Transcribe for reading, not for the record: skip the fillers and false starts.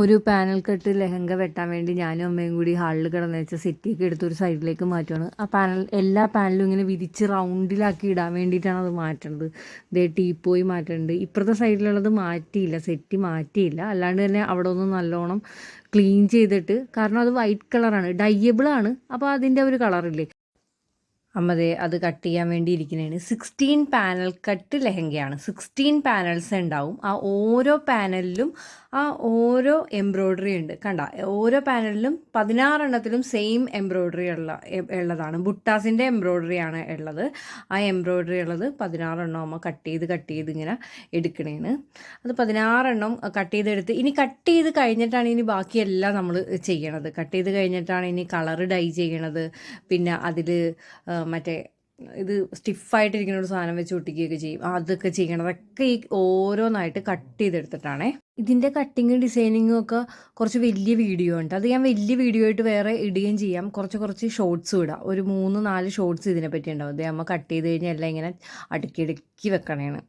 ഒരു panel cut lehenga വെട്ടാൻ വേണ്ടി ഞാനും അമ്മയും കൂടി ഹാളിൽ കിടന്ന് വെച്ച സെറ്റിയൊക്കെ എടുത്ത് ഒരു സൈഡിലേക്ക് മാറ്റുവാണ്. ആ പാനൽ എല്ലാ പാനലും ഇങ്ങനെ വിരിച്ച് റൗണ്ടിലാക്കി ഇടാൻ വേണ്ടിയിട്ടാണ് അത് മാറ്റുന്നത്. ഇതേ ടീപ്പോയി മാറ്റുന്നുണ്ട്. ഇപ്പുറത്തെ സൈഡിലുള്ളത് മാറ്റിയില്ല, സെറ്റ് മാറ്റിയില്ല. അല്ലാണ്ട് തന്നെ അവിടെ ഒന്ന് നല്ലോണം ക്ലീൻ ചെയ്തിട്ട്, കാരണം അത് വൈറ്റ് കളറാണ്, ഡയബിളാണ്, അപ്പോൾ അതിൻ്റെ ഒരു കളറില്ലേ. അമ്മതേ അത് കട്ട് ചെയ്യാൻ വേണ്ടി ഇരിക്കുന്നതാണ്. 16 പാനൽ കട്ട് ലെഹങ്കയാണ്. 16 പാനൽസ് ഉണ്ടാവും. ആ ഓരോ പാനലിലും ഓരോ എംബ്രോയ്ഡറി ഉണ്ട്. കണ്ട, ഓരോ പാനലിലും 16 എണ്ണത്തിലും സെയിം എംബ്രോയ്ഡറി ഉള്ളതാണ്. ബുട്ടാസിൻ്റെ എംബ്രോയ്ഡറിയാണ് ഉള്ളത്. ആ എംബ്രോയ്ഡറി ഉള്ളത് 16 എണ്ണം അമ്മ കട്ട് ചെയ്ത് ഇങ്ങനെ എടുക്കണേന്. അത് 16 എണ്ണം കട്ട് ചെയ്തെടുത്ത്, ഇനി കട്ട് ചെയ്ത് കഴിഞ്ഞിട്ടാണ് ഇനി ബാക്കിയെല്ലാം നമ്മൾ ചെയ്യണത്. കട്ട് ചെയ്ത് കഴിഞ്ഞിട്ടാണ് ഇനി കളർ ഡൈ ചെയ്യണത്. പിന്നെ അതിൽ മറ്റേ ഇത് സ്റ്റിഫായിട്ടിരിക്കുന്ന ഒരു സാധനം വെച്ച് ഒട്ടിക്കുകയൊക്കെ ചെയ്യും. അതൊക്കെ ചെയ്യണതൊക്കെ ഈ ഓരോന്നായിട്ട് കട്ട് ചെയ്തെടുത്തിട്ടാണേ. ഇതിൻ്റെ കട്ടിങ്ങും ഡിസൈനിങ്ങും ഒക്കെ കുറച്ച് വലിയ വീഡിയോ ഉണ്ട്. അത് ഞാൻ വലിയ വീഡിയോ ആയിട്ട് വേറെ ഇടുകയും ചെയ്യാം. കുറച്ച് ഷോർട്സും ഇടാം. ഒരു 3-4 ഷോർട്സ് ഇതിനെ പറ്റി ഉണ്ടാവും. അത് നമ്മൾ കട്ട് ചെയ്ത് കഴിഞ്ഞാൽ എല്ലാം ഇങ്ങനെ അടുക്കി വെക്കണേണ്.